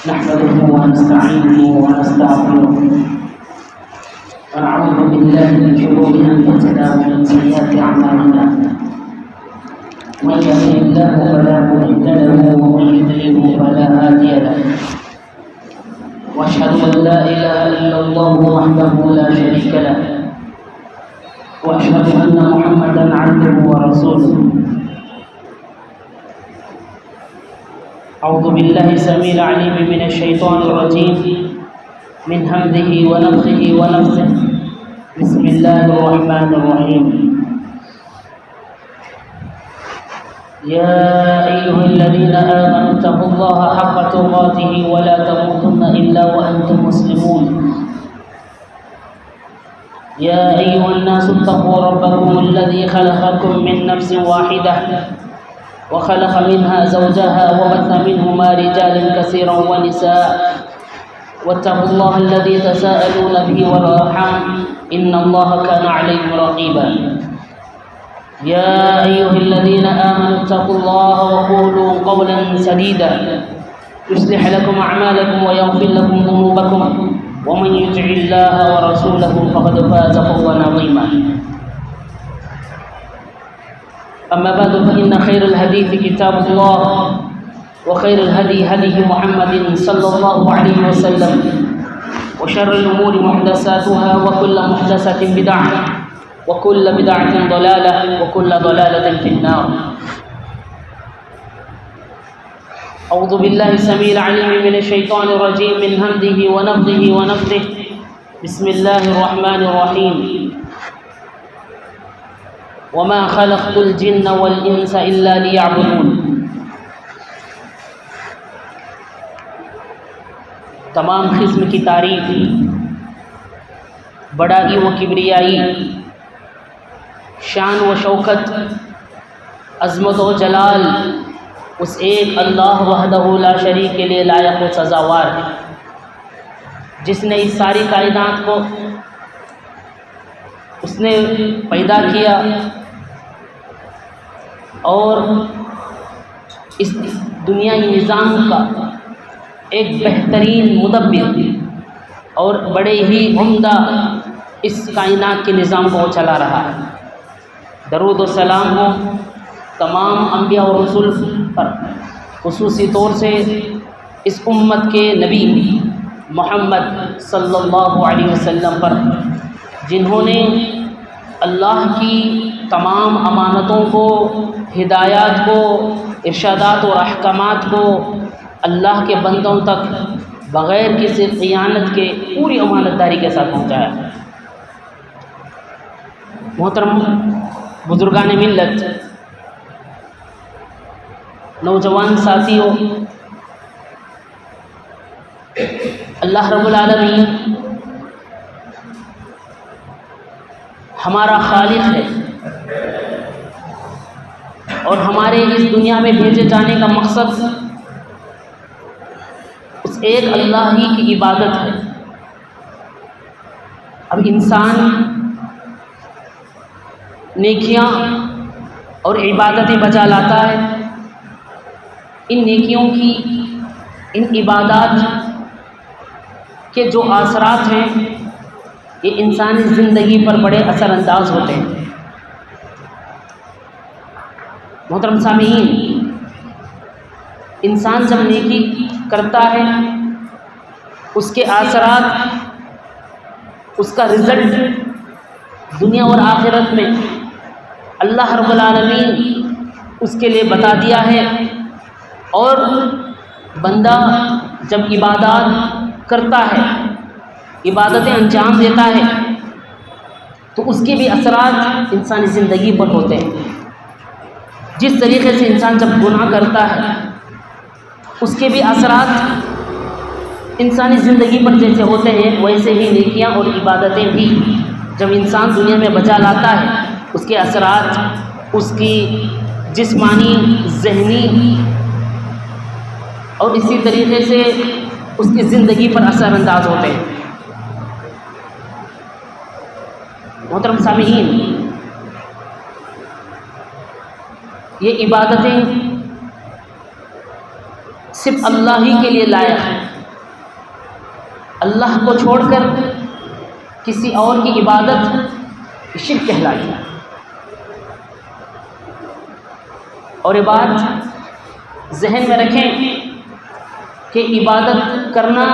نحمده ونستعينه ونستغفره ونعوذ بالله من شرور انفسنا ومن سيئات اعمالنا. من يهده الله فلا مضل له ومن يضلل فلا هادي له. واشهد ان لا اله الا الله وحده لا شريك له واشهد ان محمدا عبده ورسوله. أعوذ بالله السميع العليم من الشيطان الرجيم من همزه ونفخه ونفثه. بسم الله الرحمن الرحيم. يا أيها الذين آمنوا اتقوا الله حق تقاته ولا تموتن إلا وأنتم مسلمون. يا أيها الناس اتقوا ربكم الذي خلقكم من نفس واحدة وخلق منها زوجها وبث منهما رجالا كثيرا ونساء واتقوا الله الذي تساءلون به والأرحام إن الله كان عليكم رقيبا. يا أيها الذين آمنوا اتقوا الله وقولوا قولا سديدا يصلح لكم أعمالكم ويغفر لكم ذنوبكم ومن يطع الله ورسوله فقد فاز فوزا عظيما. أما بعد فإن خير الحديث كتاب الله وخير الهدي هدي محمد صلى الله عليه وسلم وشر الأمور محدثاتها وكل محدثة بدعة وكل بدعة ضلالة وكل ضلالة في النار. أعوذ بالله السميع العليم من الشيطان الرجيم من همزه ونفخه ونفثه. بسم الله الرحمن الرحيم. وما خلقت الجن والانس الا ليعبدون. تمام قسم کی تعریف، بڑائی و کبریائی، شان و شوکت، عظمت و جلال اس ایک اللہ وحدہ لا شریک کے لیے لائق و سزاوار ہے، جس نے اس ساری کائنات کو اس نے پیدا کیا اور اس دنیائی نظام کا ایک بہترین مدبر اور بڑے ہی عمدہ اس کائنات کے نظام کو چلا رہا ہے. درود و سلام ہو تمام انبیاء و رسول پر، خصوصی طور سے اس امت کے نبی محمد صلی اللہ علیہ وسلم پر، جنہوں نے اللہ کی تمام امانتوں کو، ہدایات کو، ارشادات اور احکامات کو اللہ کے بندوں تک بغیر کسی خیانت کے پوری امانت داری کے ساتھ پہنچایا. محترم بزرگان ملت، نوجوان ساتھیوں، اللہ رب العالمین ہمارا خالق ہے اور ہمارے اس دنیا میں بھیجے جانے کا مقصد اس ایک اللہ ہی کی عبادت ہے. اب انسان نیکیاں اور عبادتیں بجا لاتا ہے. ان نیکیوں کی، ان عبادات کے جو اثرات ہیں یہ انسانی زندگی پر بڑے اثر انداز ہوتے ہیں. محترم سامعین، انسان جب نیکی کرتا ہے اس کے اثرات، اس کا رزلٹ دنیا اور آخرت میں اللہ رب العالمین اس کے لیے بتا دیا ہے. اور بندہ جب عبادات کرتا ہے، عبادتیں انجام دیتا ہے، تو اس کے بھی اثرات انسانی زندگی پر ہوتے ہیں. جس طریقے سے انسان جب گناہ کرتا ہے اس کے بھی اثرات انسانی زندگی پر جیسے ہوتے ہیں، ویسے ہی نیکیاں اور عبادتیں بھی جب انسان دنیا میں بجا لاتا ہے اس کے اثرات اس کی جسمانی، ذہنی اور اسی طریقے سے اس کی زندگی پر اثر انداز ہوتے ہیں. محترم سامعین، یہ عبادتیں صرف اللہ ہی کے لیے لائق ہے۔ اللہ کو چھوڑ کر کسی اور کی عبادت شرک کہلاتی ہے۔ اور یہ بات ذہن میں رکھیں کہ عبادت کرنا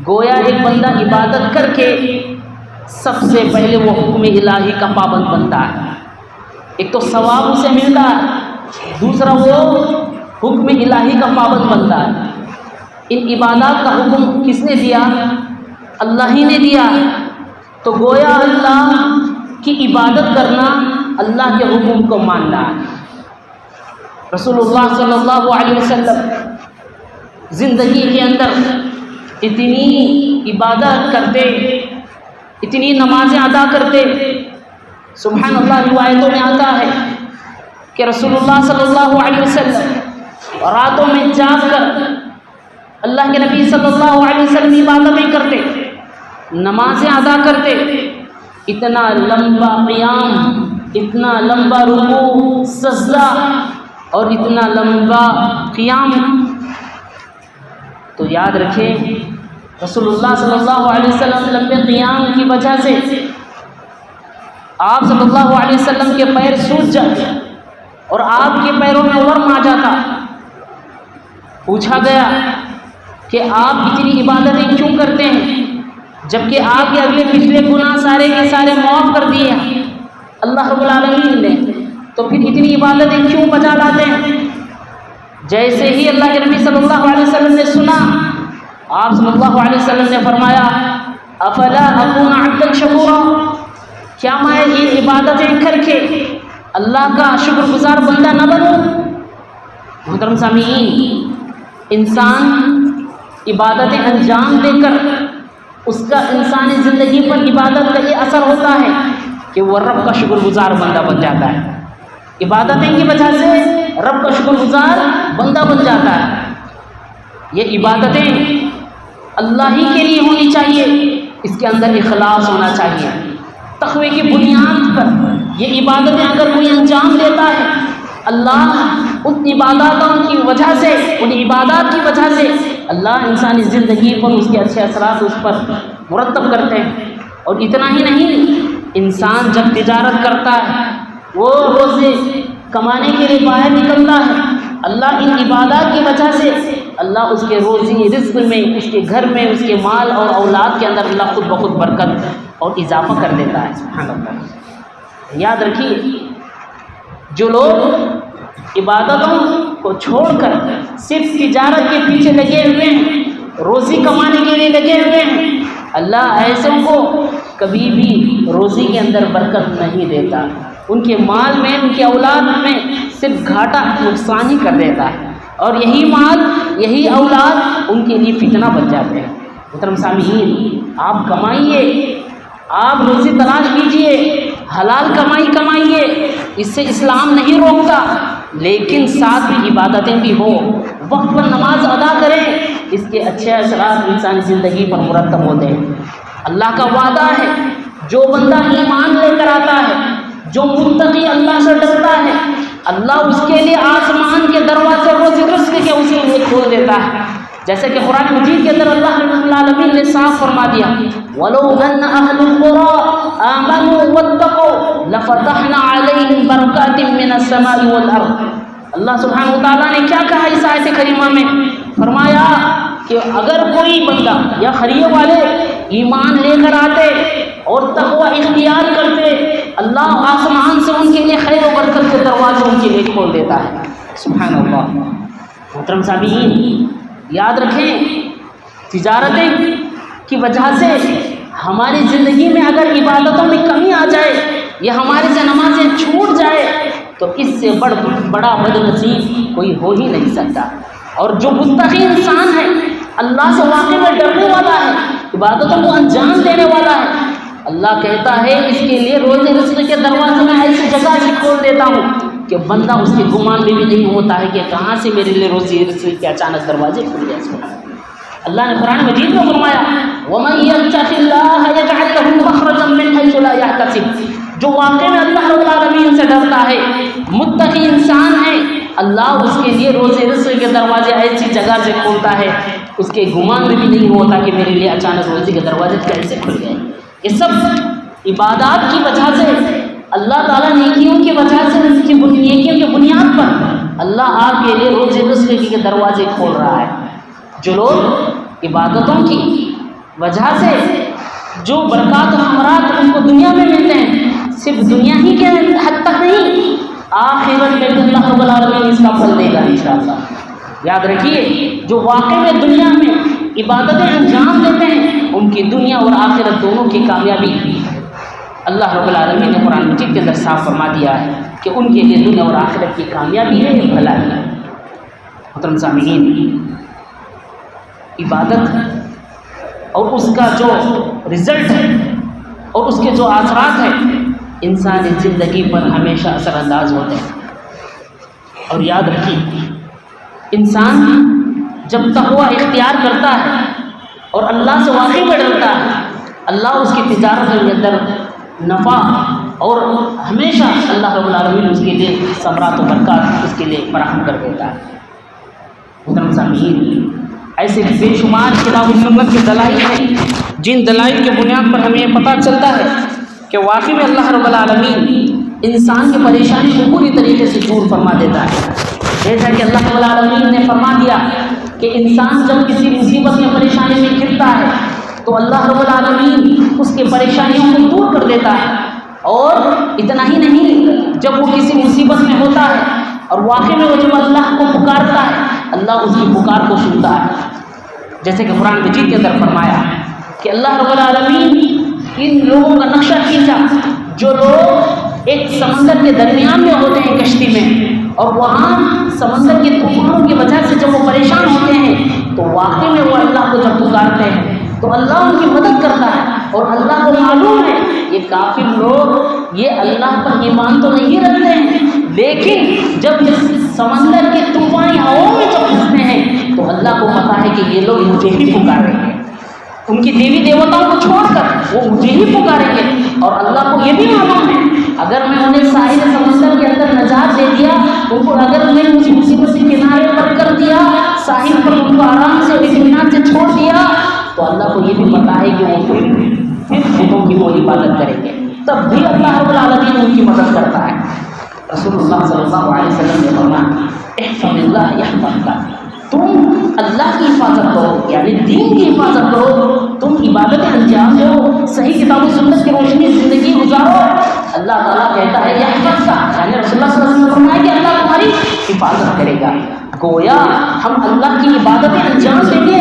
گویا ایک بندہ عبادت کر کے سب سے پہلے وہ حکم الہی کا پابند بنتا ہے۔ ایک تو ثواب اسے ملتا ہے، دوسرا وہ حکم الہی کا پابند بنتا ہے۔ ان عبادات کا حکم کس نے دیا؟ اللہ ہی نے دیا۔ تو گویا اللہ کی عبادت کرنا اللہ کے حکم کو ماننا ہے۔ رسول اللہ صلی اللہ علیہ وسلم زندگی کے اندر اتنی عبادت کرتے، اتنی نمازیں ادا کرتے، سبحان اللہ، روایتوں میں آتا ہے کہ رسول اللہ صلی اللہ علیہ وسلم راتوں میں جاگ کر اللہ کے نبی صلی اللہ علیہ وسلم عبادتیں کرتے، نمازیں ادا کرتے، اتنا لمبا قیام، اتنا لمبا رکوع سجدہ اور اتنا لمبا قیام۔ تو یاد رکھیں رسول اللہ صلی اللہ علیہ وسلم لمبے قیام کی وجہ سے آپ صلی اللہ علیہ وسلم کے پیر سوج جاتے اور آپ کے پیروں میں ورم آ جاتا۔ پوچھا گیا کہ آپ اتنی عبادتیں کیوں کرتے ہیں جبکہ آپ کے اگلے پچھلے گناہ سارے کے سارے معاف کر دیے ہیں اللہ رب العالمین نے، تو پھر اتنی عبادتیں کیوں بچا لاتے ہیں؟ جیسے ہی اللہ کے نبی صلی اللہ علیہ وسلم نے سنا، آپ صلی اللہ علیہ وسلم نے فرمایا افلا اکون عبدا شکورا، کیا میں یہ عبادتیں کر کے اللہ کا شکر گزار بندہ نہ بنوں؟ محترم سامعین، انسان عبادتیں انجام دے کر اس کا انسانی زندگی پر عبادت کا یہ اثر ہوتا ہے کہ وہ رب کا شکر گزار بندہ بن جاتا ہے۔ عبادتیں کی وجہ سے رب کا شکر گزار بندہ بن جاتا ہے۔ یہ عبادتیں اللہ ہی کے لیے ہونی چاہیے، اس کے اندر اخلاص ہونا چاہیے۔ تقوی کی بنیاد پر یہ عبادتیں اگر کوئی انجام دیتا ہے، اللہ ان عباداتوں کی وجہ سے، ان عبادات کی وجہ سے اللہ انسانی زندگی پر اس کے اچھے اثرات اس پر مرتب کرتے ہیں۔ اور اتنا ہی نہیں، انسان جب تجارت کرتا ہے، وہ روزے کمانے کے لیے باہر نکلتا ہے، اللہ ان عبادات کی وجہ سے اللہ اس کے روزی رزق میں، اس کے گھر میں، اس کے مال اور اولاد کے اندر اللہ خود بخود برکت اور اضافہ کر دیتا ہے۔ سبحان اللہ۔ یاد رکھیے، جو لوگ عبادتوں کو چھوڑ کر صرف تجارت کے پیچھے لگے ہوئے ہیں، روزی کمانے کے لیے لگے ہوئے ہیں، اللہ ایسوں کو کبھی بھی روزی کے اندر برکت نہیں دیتا، ان کے مال میں، ان کی اولاد میں صرف گھاٹا، نقصان ہی کر دیتا ہے، اور یہی مال، یہی اولاد ان کے لیے فتنہ بن جاتے ہیں۔ محترم سامعین، آپ کمائیے، آپ روزی تلاش کیجئے، حلال کمائی کمائیے، اس سے اسلام نہیں روکتا، لیکن ساتھ میں عبادتیں بھی ہو، وقت پر نماز ادا کریں، اس کے اچھے اثرات انسانی زندگی پر مرتب ہوتے ہیں۔ اللہ کا وعدہ ہے، جو بندہ ایمان لے کر آتا ہے، جو متقی اللہ سے ڈرتا ہے، اللہ اس کے لیے آسمان کے دروازے روزی رزق کے اسی لیے کھول دیتا ہے۔ جیسے کہ قرآن مجید کے اندر اللہ رب العالمین نے صاف فرما دیا، وَلَوْ أَنَّ أَهْلُ الْقُرَىٰ آمَنُوا وَاتَّقَوْا لَفَتَحْنَا عَلَيْهِمْ بَرَكَاتٍ مِّنَ السَّمَاءِ وَالْأَرْضِ۔ اللہ سبحانہ وتعالیٰ نے کیا کہا اس آیت کریمہ میں؟ فرمایا کہ اگر کوئی بندہ یا خریے والے ایمان لے کر آتے اور تقوی اختیار کرتے، اللہ آسمان سے ان کے لیے خیر و برکت کے دروازے ان کے لیے کھول دیتا ہے۔ سبحان اللہ۔ محترم سامعین، یاد رکھیں، تجارتیں کی وجہ سے ہماری زندگی میں اگر عبادتوں میں کمی آ جائے یا ہمارے سے نمازیں چھوٹ جائے تو اس سے بڑا بد نصیب کوئی ہو ہی نہیں سکتا۔ اور جو متقی انسان ہے، اللہ سے واقعی میں ڈرنے والا ہے، عبادتوں کو انجام دینے والا ہے، اللہ کہتا ہے اس کے لیے روزی رزق کے دروازے میں ایسی جگہ سے کھول دیتا ہوں کہ بندہ اس کے گمان میں بھی نہیں ہوتا ہے کہ کہاں سے میرے لیے روزی رزق کے اچانک دروازے کھل جائے۔ اللہ نے قرآن مجید میں فرمایا، وَمَن يَتَّقِ اللَّهَ يَجْعَل لَّهُ مَخْرَجًا مِّنْ حَيْثُ لَا يَحْتَسِبُ، جو واقعی میں اللہ رب العالمین سے ڈرتا ہے، متقی انسان ہے، اللہ اس کے لیے روزے رزق کے دروازے ایسی جگہ سے کھولتا ہے اس کے گمان میں بھی نہیں ہوتا کہ میرے لیے اچانک روزے کے دروازے کیسے کھل گئے۔ یہ سب عبادات کی وجہ سے، اللہ تعالیٰ نیکیوں کی وجہ سے، اس کی نیکیوں کی بنیاد پر اللہ آپ کے لیے روزے رزق کے دروازے کھول رہا ہے۔ جو لوگ عبادتوں کی وجہ سے جو برکات و ثمرات ان کو دنیا میں ملتے ہیں، صرف دنیا ہی کے حد تک نہیں، آخرت میں بھی اللہ رب العالمین اس کا پھل دے گا انشاءاللہ۔ یاد رکھیے، جو واقعی میں دنیا میں عبادتیں انجام دیتے ہیں ان کی دنیا اور آخرت دونوں کی کامیابی اللہ رب العالمین نے قرآن مجید کے اندر صاف فرما دیا ہے کہ ان کے لیے دنیا اور آخرت کی کامیابی ہے، یہ بھلائی ہے۔ محترم سامعین، عبادت اور اس کا جو رزلٹ ہے اور اس کے جو اثرات ہیں انسانی زندگی پر ہمیشہ اثر انداز ہوتے ہیں۔ اور یاد رکھیے، انسان جب تقوی اختیار کرتا ہے اور اللہ سے واقعی میں ڈرتا ہے، اللہ اس کی تجارت کے اندر نفع اور ہمیشہ اللہ رب العالمین اس کے لیے ثمرات و برکات اس کے لیے فراہم کر دیتا ہے۔ محترم سامعین، ایسے بے شمار کتاب و سنت کے دلائل ہیں جن دلائل کے بنیاد پر ہمیں یہ پتہ چلتا ہے کہ واقعی میں اللہ رب العالمین انسان کی پریشانی کو پوری طریقے سے دور فرما دیتا ہے۔ جیسا کہ اللہ رب العالمین نے فرما دیا کہ انسان جب کسی مصیبت میں پریشانی میں گرتا ہے تو اللہ رب العالمین اس کے پریشانیوں کو دور کر دیتا ہے، اور اتنا ہی نہیں، جب وہ کسی مصیبت میں ہوتا ہے اور واقعی میں وہ جب اللہ کو پکارتا ہے اللہ اس کی پکار کو سنتا ہے۔ جیسے کہ قرآن مجید کے اندر فرمایا کہ اللہ رب العالمین ان لوگوں کا نقشہ کھینچا جو لوگ ایک سمندر کے درمیان میں ہوتے ہیں کشتی میں، اور وہاں سمندر کے طوفانوں کی وجہ سے جب وہ پریشان ہوتے ہیں تو واقعی میں وہ اللہ کو جب پکارتے ہیں تو اللہ ان کی مدد کرتا ہے، اور اللہ کو معلوم ہے یہ کافر لوگ یہ اللہ پر ایمان تو نہیں رکھتے ہیں، لیکن جب سمندر کے طوفانی ہواؤں میں جب پھنستے ہیں تو اللہ کو پتا ہے کہ یہ لوگ مجھے ہی پکار رہے ہیں، ان کی دیوی دیوتاؤں کو چھوڑ کر وہ مجھے ہی پکاریں گے، اور اللہ کو یہ بھی معلوم ہے اگر میں انہیں ساحل سمندر کے اندر نجات دے دیا، ان کو اگر میں اس مصیبت سے کنارے پر کر دیا، ساحل پر ان کو آرام سے اطمینان سے چھوڑ دیا، تو اللہ کو یہ بھی پتا ہے کہ وہ پھر بتوں کی وہ عبادت کریں گے، تب بھی اللہ رب العالمین ان کی مدد کرتا ہے۔ رسول اللہ صلی اللہ علیہ وسلم نے فرمایا احفظ اللہ یحفظک، تم اللہ کی حفاظت کرو، یعنی دین کی حفاظت کرو، تم عبادتیں انجام دو، صحیح کتاب و سنت کی روشنی زندگی گزارو، اللہ تعالیٰ کہتا ہے یحفظک، یعنی رسول اللہ صلی اللہ علیہ وسلم نے فرمایا کہ اللہ تمہاری حفاظت کرے گا۔ گویا ہم اللہ کی عبادتیں انجام دیں گے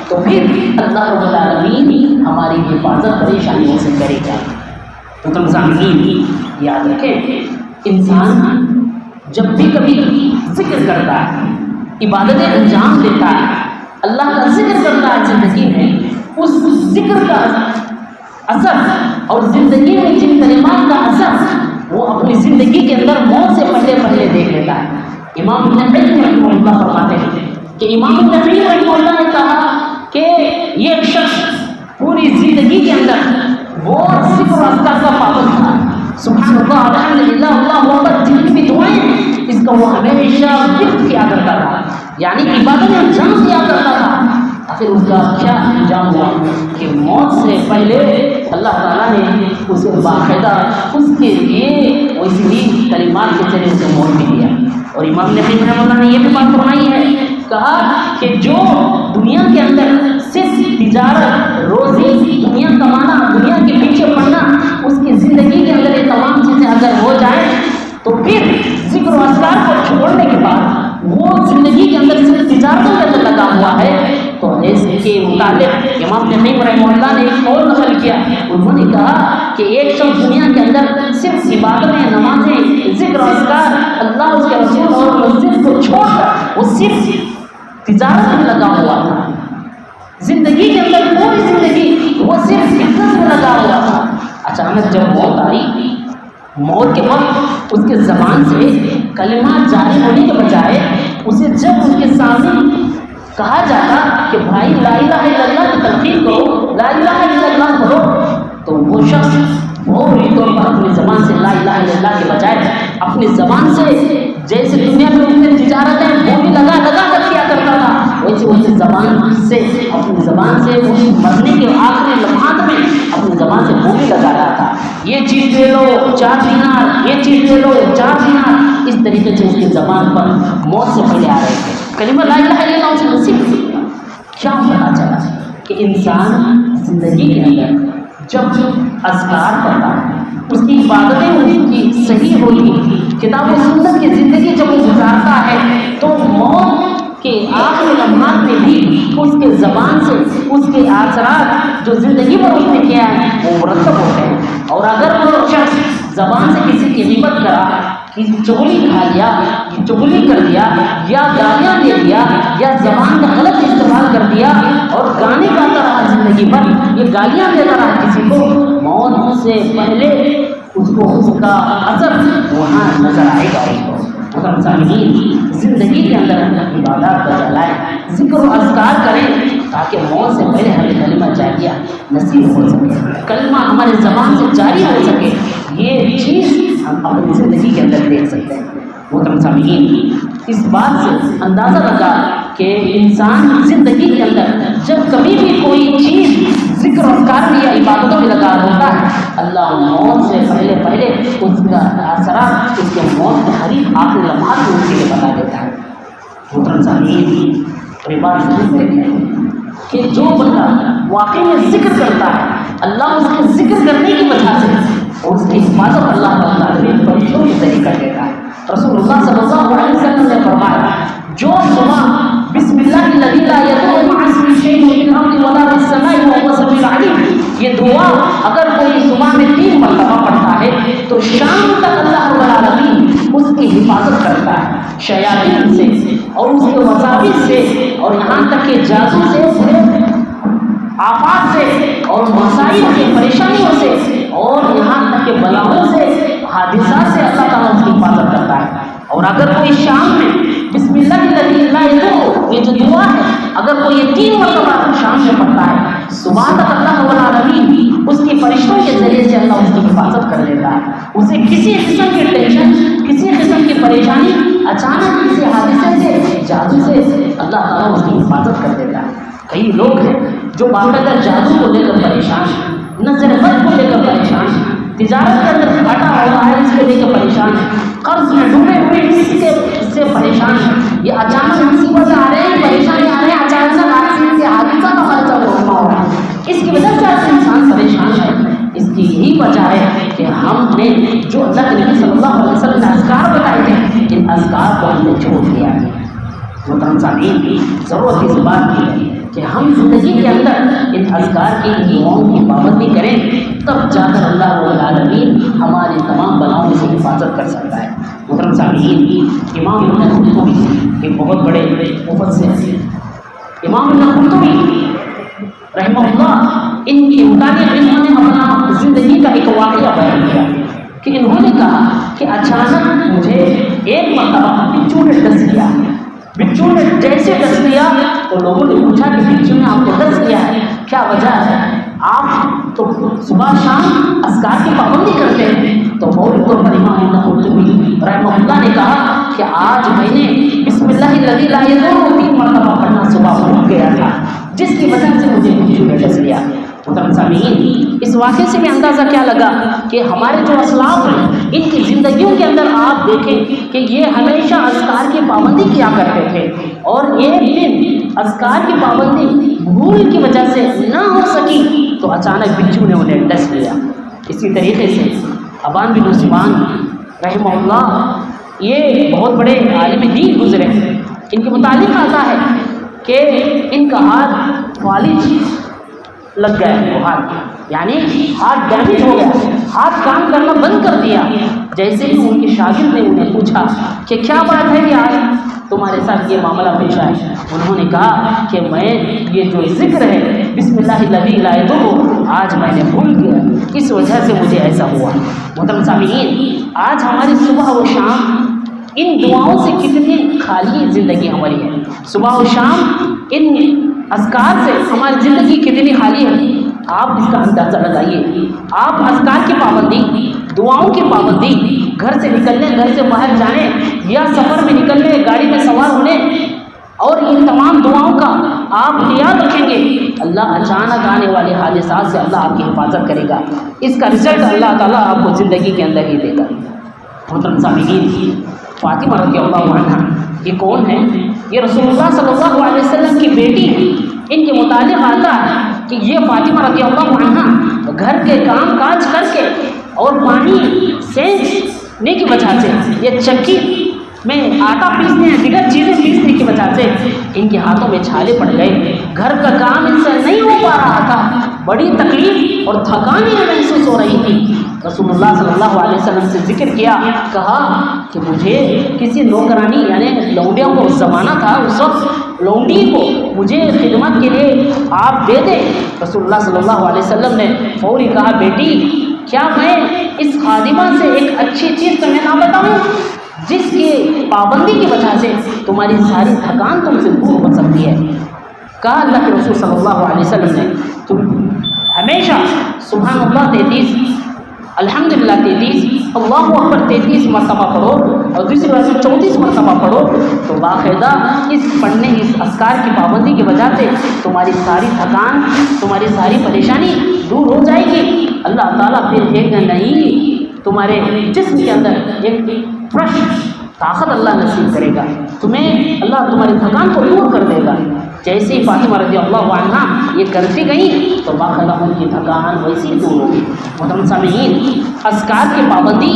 تو پھر اللہ رب العالمین ہماری حفاظت پریشانیوں سے کرے گا۔ تو تم سامعین یاد رکھیں، انسان جب بھی کبھی ذکر کرتا ہے، عبادتیں انجام دیتا ہے، اللہ کا ذکر کرتا ہے زندگی میں، اس ذکر کا اثر اور زندگی میں جن کلمات کا اثر وہ اپنی زندگی کے اندر موت سے پہلے پہلے دیکھ لیتا ہے۔ امام ابن قیم رحمہ اللہ فرماتے ہیں کہ امام ابن قیم رحمہ اللہ نے کہا کہ یہ شخص پوری زندگی کے اندر وہ ذکر و اذکار کا پابند تھا، سبحان اللہ الحمدللہ اللہ اکبر جتنی بھی دعائیں ہیں اس کا وہ ہمیشہ ذکر کیا کرتا تھا، یعنی عبادت انجام دیا کرتا تھا۔ آخر اس کا کیا انجام ہوا کہ موت سے پہلے اللہ تعالیٰ نے اسے باقاعدہ اس کے لیے وہی کلمات کے ذریعے سے موت بھی دیا۔ اور امام نبی رحمہ اللہ نے یہ بھی بات فرمائی ہے، کہا کہ جو دنیا کے اندر صرف تجارت، روزی، دنیا کمانا، دنیا کے پیچھے پڑنا، اس کی زندگی کے اندر یہ تمام چیزیں اگر ہو جائیں تو پھر ذکر و اذکار کو چھوڑنے کے بعد وہ زندگی کے اندر صرف تجارتوں کے اندر لگا ہوا ہے، تو اس کے متعلق امام نبی رحمہ اللہ نے ایک قول نقل کیا، انہوں نے کہا کہ ایک شخص دنیا کے اندر صرف عبادتیں، نمازیں، ذکر و اذکار، اللہ اس کے رسول اور مسجد کو چھوڑ کر وہ صرف تجارت میں لگا ہوا تھا، زندگی کے اندر پوری زندگی وہ صرف بزنس میں لگا ہوا تھا، اچانک جب موت آئی، موت کے وقت اس کے زبان سے کلمات جاری ہونے کے بجائے اسے جب اس کے سامنے کہا جاتا کہ بھائی لا الہ الا اللہ کی تلقین کرو، لا الہ الا اللہ کرو، تو وہ شخص فوری طور پر اپنی زبان سے لا الہ الا اللہ کے بجائے اپنی زبان سے جیسے دنیا میں ان کی تجارت ہے بولی لگا لگا کر کیا کرتا تھا، ویسے زبان سے اپنی زبان سے مرنے کے آخری لمحات میں اپنی زبان سے بولی لگا رہا تھا، یہ چیز لے لو 4 دینار، یہ چیز لے لو 4 دینار، اس طریقے سے اس کی زبان پر موت سے پہلے آ رہے تھے۔ کلمہ لا الہ الا اللہ اسے نصیب نہیں ہوا۔ کیا پتا چلا کہ انسان زندگی کے اندر جب اذکار پڑھتا ہے، اس کی عبادتیں ان کی صحیح ہوتی، کتاب و سنت کی زندگی جب وہ گزارتا ہے تو موت کے آخری لمحات میں بھی اس کے زبان سے اس کے اثرات جو زندگی پر اس نے کیا ہے وہ مرتب ہوتے ہیں۔ اور اگر وہ شخص زبان سے کسی کی غیبت کرا، چغلی کھا لیا، چغلی کر دیا، یا گالیاں دے دیا، یا زبان کا غلط استعمال کر دیا اور گانے گاتا رہا زندگی بھر، یہ گالیاں دیتا رہا کسی کو، موت سے پہلے اس کو اس کا اثر وہاں نظر آئے گا۔ اس کو سامعین زندگی کے اندر عبادات کا چلائیں، ذکر و اذکار کریں تاکہ موت سے پہلے ہمیں کلمہ جاریہ نصیب ہو سکے، کلمہ ہمارے زبان سے جاری ہو سکے۔ یہ چیز ہم اپنی زندگی کے اندر دیکھ سکتے ہیں۔ محترم سامعین، اس بات سے اندازہ لگا کہ انسان زندگی کے اندر جب کبھی بھی کوئی چیز ذکر و اذکار میں یا عبادتوں میں لگا ہوتا ہے، اللہ موت سے پہلے اس کا اثرات اس کے موت کے قریب آخری لمحات میں اس کے لیے بتا دیتا ہے۔ محترم سامعین، اور بات ضرور دیکھیں کہ جو بندہ واقعی میں ذکر کرتا ہے، اللہ اس کے ذکر کرنے کی وجہ سے اور اس کی حفاظت اللہ تعالیٰ فرشتوں کے ذریعے کر دیتا ہے۔ رسول اللہ صلی اللہ علیہ وسلم نے فرمایا، جو صبح بسم اللہ الذی لا یضر مع اسمہ شیء فی الارض ولا فی السماء وهو السمیع العلیم، یہ دعا اگر کوئی صبح میں 3 مرتبہ پڑھتا ہے تو شام تک اللہ رب العالمین اس کی حفاظت کرتا ہے شیاطین سے اور اس کے وساوس سے، اور یہاں تک کہ جادو سے، آفات سے اور مسائل سے، پریشانیوں سے، اور یہاں تک کہ بلاؤں سے، حادثات سے اللہ تعالیٰ اس کی حفاظت کرتا ہے۔ اور اگر کوئی شام میں بسم اللہ الذی لا یضر، یہ جو دعا ہے اگر کوئی یہ 3 مرتبہ شام میں پڑھتا ہے، صبح تک اللہ رب العالمین اس کی فرشتوں کے ذریعے سے اللہ اس کی حفاظت کر لیتا ہے۔ اسے کسی قسم کی ٹینشن، کسی قسم کی پریشانی، اچانک کسی حادثے سے، جادو سے اللہ تعالیٰ اس کی حفاظت کر دیتا ہے۔ کئی لوگ ہیں جو باقاعدہ جادو کو لے کر پریشان ہیں، نظر بد کو لے کر پریشان ہیں، تجارت کے اندر گھاٹا ہوا ہے اس کو لے کر پریشان ہیں، قرض میں ڈوبے ہوئے اس سے پریشان ہیں، یہ اچانک مصیبت آ رہے ہیں، پریشانی آ رہے ہیں، اچانک سے حادثہ کا خرچہ ہو رہا ہے، اس کی وجہ سے انسان پریشان ہے۔ اس کی یہی وجہ ہے کہ ہم نے جو اللہ کے نبی صلی اللہ علیہ وسلم نے اذکار بتائے تھے، ان اذکار کو ہم نے چھوڑ دیا ہے۔ محترم سامعین، ضرورت اس بات کی ہے کہ ہم زندگی کے اندر ان اذکار کی دعاؤں کی پابندی کریں، تب جا کر اللہ رب العالمین ہماری تمام بلاؤں سے حفاظت کر سکتا ہے۔ محترم سامعین، امام ابن قرطبی ایک بہت بڑے مفسر ہیں، امام ابن قرطبی رحمہ اللہ، ان کے متعلق انہوں نے اپنا زندگی کا ایک واقعہ بیان کیا کہ انہوں نے کہا کہ اچانک مجھے ایک مرتبہ بچھو نے ڈس لیا، بچھو نے جیسے ڈس لیا تو لوگوں نے پوچھا کہ بچھو نے آپ کو ڈس لیا ہے، کیا وجہ ہے؟ آپ تو صبح شام اذکار کی پابندی کرتے ہیں۔ تو فوری طور پر امام ابن قرطبی رحمہ اللہ نے کہا کہ آج میں نے بسم اللہ الذی لا یضر 3 مرتبہ پڑھنا صبح بھول گیا تھا، جس کی وجہ سے مجھے بچھو نے ڈس لیا۔ محترم سامعین، اس واقعے سے بھی اندازہ کیا لگا کہ ہمارے جو اسلاف ہیں ان کی زندگیوں کے اندر آپ دیکھیں کہ یہ ہمیشہ اذکار کی پابندی کیا کرتے تھے، اور ایک دن اذکار کی پابندی بھول کی وجہ سے نہ ہو سکی تو اچانک بچھو نے انہیں ڈس لیا۔ اسی طریقے سے ابان بن عثمان رحمہ اللہ، یہ بہت بڑے عالم دین گزرے، ان کے متعلق آتا ہے کہ ان کا ہاتھ فالج لگ گیا، وہ ہاتھ یعنی ہاتھ ڈیمیج ہو گیا، ہاتھ کام کرنا بند کر دیا۔ جیسے ہی ان کے شاگرد نے انہیں پوچھا کہ کیا بات ہے کہ آج تمہارے ساتھ یہ معاملہ پیش آئے، انہوں نے کہا کہ میں یہ جو ذکر ہے بسم اللہ الذی لا یضر آج میں نے بھول گیا، اس وجہ سے مجھے ایسا ہوا۔ محترم سامعین، آج ہماری صبح و شام ان دعاؤں سے کتنی خالی زندگی ہماری ہے، صبح و شام ان اذکار سے ہماری زندگی کتنی خالی ہے۔ آپ اس کا اندازہ لگائیے. آپ اذکار کی پابندی، دعاؤں کی پابندی، گھر سے نکلنے، گھر سے باہر جانے یا سفر میں نکلنے، گاڑی میں سوار ہونے اور ان تمام دعاؤں کا آپ یاد رکھیں گے، اللہ اچانک آنے والے حادثات سے اللہ آپ کی حفاظت کرے گا. اس کا رزلٹ اللہ تعالیٰ آپ کو زندگی کے اندر ہی دے گا. محترم سامعین، فاطمہ رضی اللہ عنہا یہ کون ہے؟ یہ رسول اللہ صلی اللہ علیہ وسلم کی بیٹی ہے. ان کے متعلق آتا ہے کہ یہ فاطمہ رضی اللہ عنہا گھر کے کام کاج کر کے اور پانی سینچنے کی وجہ سے، یہ چکی میں آٹا پیسنے یا دیگر چیزیں پیسنے کی وجہ سے ان کے ہاتھوں میں چھالے پڑ گئے. گھر کا کام ان سے نہیں ہو پا رہا تھا، بڑی تکلیف اور تھکان محسوس ہو رہی تھی. رسول اللہ صلی اللہ علیہ وسلم سے ذکر کیا، کہا کہ مجھے کسی نوکرانی یعنی لونڈیوں کو زمانہ تھا اس وقت، لونڈی کو مجھے خدمت کے لیے آپ دے دیں. رسول اللہ صلی اللہ علیہ وسلم نے فوری کہا، بیٹی کیا میں اس خادمہ سے ایک اچھی چیز تمہیں نہ بتاؤں جس کی پابندی کی وجہ سے تمہاری ساری تھکان تم سے دور ہو سکتی ہے؟ کہا اللہ کے رسول صلی اللہ علیہ وسلم نے، تم ہمیشہ سبحان اللہ 33، الحمدللہ 33، اللہ اکبر 33 مرتبہ پڑھو اور دوسری بار 34 مرتبہ پڑھو تو باقاعدہ اس پڑھنے، اس اذکار کی پابندی کی وجہ سے تمہاری ساری تھکان، تمہاری ساری پریشانی دور ہو جائے گی. اللہ تعالیٰ پھر ایک نہیں تمہارے جسم کے اندر ایک فریش طاقت اللہ نصیب کرے گا تمہیں، اللہ تمہاری تھکان کو دور کر دے گا. جیسے ہی فاطمہ رضی اللہ عنہا یہ کرتی گئیں تو باقاعدہ ان کی تھکان ویسی ہی دور ہوگی. محترم سامعین، اذکار کی پابندی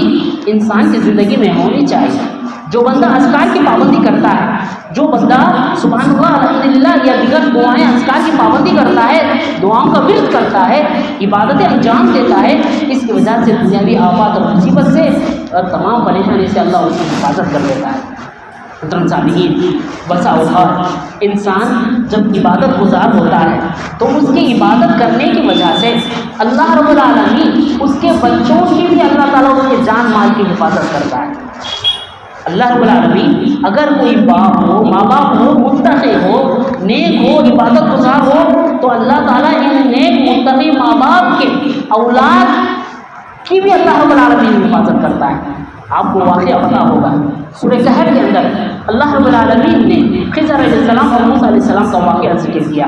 انسان کی زندگی میں ہونی چاہیے. جو بندہ اذکار کی پابندی کرتا ہے، جو بندہ سبحان اللہ الحمدللہ یا دیگر دعائیں اذکار کی پابندی کرتا ہے، دعاؤں کا ورد کرتا ہے، عبادتیں انجام دیتا ہے، اس کی وجہ سے دنیاوی آفات اور مصیبت سے اور تمام پریشانی سے اللہ اس کی حفاظت کر دیتا ہے. محترم سامعین، بسا اوقات انسان جب عبادت گزار ہوتا ہے تو اس کی عبادت کرنے کی وجہ سے اللہ رب العالمین اس کے بچوں کی بھی اللہ تعالیٰ اس کے جان مال کی حفاظت کرتا ہے. اللہ رب العالمین اگر کوئی باپ ہو، ماں باپ ہو، متقی ہو، نیک ہو، عبادت گزار ہو تو اللہ تعالیٰ ان نیک متقی ماں باپ کے اولاد کی بھی اللہ رب العالمین حفاظت کرتا ہے. آپ کو واقعہ پتا ہوگا سورہ کہف کے اندر اللہ رب العالمین نے خضر علیہ السلام اور موسیٰ علیہ السلام کا واقعہ ذکر کیا.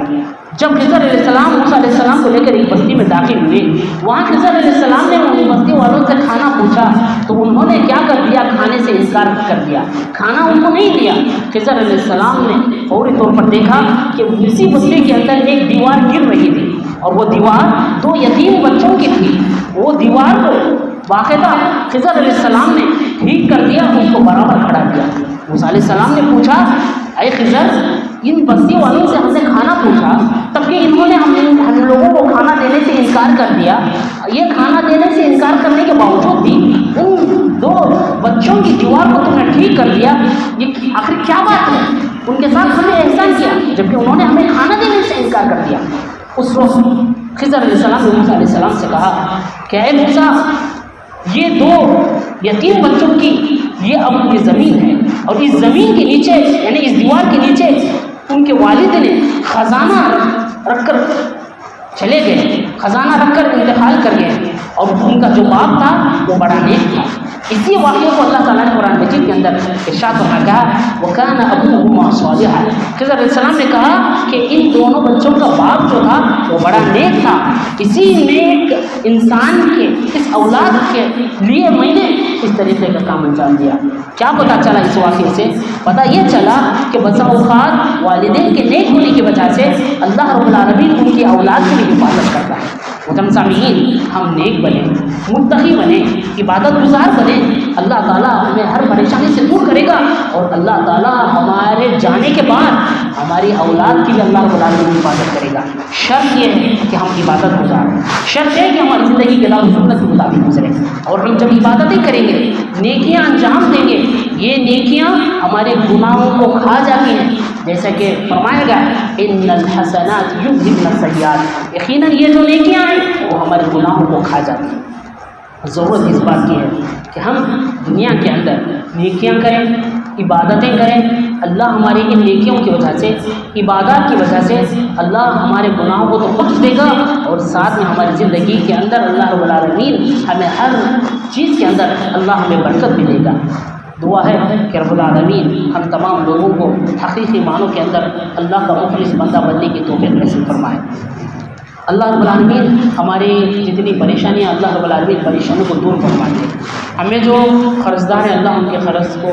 جب خضر علیہ السلام موسیٰ علیہ السلام کو لے کر ایک بستی میں داخل ہوئے، وہاں خضر علیہ السلام نے ان بستی والوں سے کھانا پوچھا تو انہوں نے کیا کر دیا؟ کھانے سے انکار کر دیا، کھانا ان کو نہیں دیا. خضر علیہ السلام نے فوری طور پر دیکھا کہ اسی بستی کے اندر ایک دیوار گر رہی تھی اور وہ دیوار 2 یتیم بچوں کی تھی. وہ دیوار کو باقاعدہ خضر علیہ السلام نے ٹھیک کر دیا، اس کو برابر کھڑا کیا. موسیٰ علیہ السلام نے پوچھا، اے خضر ان بستی والوں سے ہم نے کھانا پوچھا تب کہ انہوں نے ہم لوگوں کو کھانا دینے سے انکار کر دیا، یہ کھانا دینے سے انکار کرنے کے باوجود بھی ان 2 بچوں کی دیوار کو تم نے ٹھیک کر دیا، یہ آخر کیا بات ہے؟ ان کے ساتھ ہم نے احسان کیا جبکہ انہوں نے ہمیں کھانا دینے سے انکار کر دیا. اس وقت خضر علیہ السلام نے موسیٰ علیہ السلام سے کہا کہ اے موسیٰ، یہ 2 یتیم بچوں کی یہ اب یہ زمین ہے اور اس زمین کے نیچے یعنی اس دیوار کے نیچے ان کے والد نے خزانہ رکھ کر چلے گئے، خزانہ رکھ کر انتقال کر گئے اور ان کا جو باپ تھا وہ بڑا نیک تھا. اسی واقعے کو اللہ تعالیٰ نے قرآن مجید کے اندر ارشاد فرمایا، کہا وَكَانَ أَبُوهُمَا صَالِحًا. خضر علیہ السلام نے کہا کہ ان دونوں بچوں کا باپ جو تھا وہ بڑا نیک تھا، اسی نیک انسان کے اس اولاد کے لیے میں نے اس طریقے کا کام انجام دیا. کیا پتہ چلا اس واقعے سے؟ پتہ یہ چلا کہ بسا اوقات والدین کے نیک ہونے کی وجہ سے اللہ رب العالمین ان کی اولاد کی بھی حفاظت کرتا ہے. محترم سامعین، ہم نیک بنیں، متقی بنیں، عبادت گزار بنیں، اللہ تعالیٰ ہمیں ہر پریشانی سے دور کرے گا اور اللہ تعالیٰ ہمارے جانے کے بعد ہماری اولاد کی بھی اللہ رب العالمین حفاظت کرے گا. شرط یہ ہے کہ ہم عبادت گزاریں، شرط ہے کہ ہماری زندگی کتاب و سنت کے مطابق گزرے اور ہم جب عبادتیں کریں گے، نیکیاں انجام دیں گے، یہ نیکیاں ہمارے گناہوں کو کھا جاتی ہیں. جیسا کہ فرمایا گیا ان الحسنات یذہبن السیئات، یقیناً یہ جو نیکیاں ہیں وہ ہمارے گناہوں کو کھا جاتی ہیں. ضرورت اس بات کی ہے کہ ہم دنیا کے اندر نیکیاں کریں، عبادتیں کریں، اللہ ہماری ان نیکیوں کی وجہ سے، عبادات کی وجہ سے اللہ ہمارے گناہوں کو تو بخش دے گا، اور ساتھ میں ہماری زندگی کے اندر اللہ رب العالمین ہمیں ہر چیز کے اندر اللہ ہمیں برکت بھی دے گا۔ دعا ہے کہ رب العالمین ہم تمام لوگوں کو حقیقی معنوں کے اندر اللہ کا مخلص بندہ بننے کی توفیق نصیب فرمائے۔ اللہ رب العالمین ہماری جتنی پریشانیاں، اللہ رب العالمین پریشانیوں کو دور فرما دے۔ ہمیں جو قرضدار ہیں اللہ ان کے قرض کو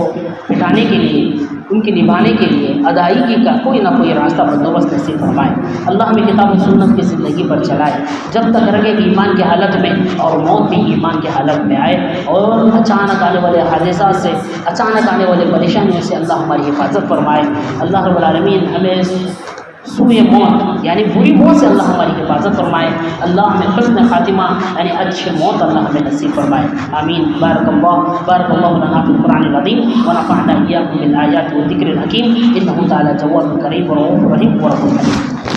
مٹانے کے لیے، ان کی نبھانے کے لیے ادائیگی کا کوئی نہ کوئی راستہ بندوبست نصیب فرمائے۔ اللہ ہمیں کتاب و سنت کی زندگی پر چلائے، جب تک رہے ایمان کی حالت میں اور موت بھی ایمان کی حالت میں آئے، اور اچانک آنے والے حادثات سے، اچانک آنے والے پریشانیوں سے اللہ ہماری حفاظت فرمائے۔ اللہ رب العالمین ہمیں سوئے موت یعنی بری موت سے اللہ ہماری حفاظت فرمائے۔ اللہ ہمیں حسن خاتمہ یعنی اچھی موت اللہ ہمیں نصیب فرمائے، آمین۔ بارک اللہ لنا فی القرآن العظیم ونفعنا ایاکم بالآیات والذکر الحکیم، انہ تعالی جواد کریم ورؤوف رحیم ورحیم۔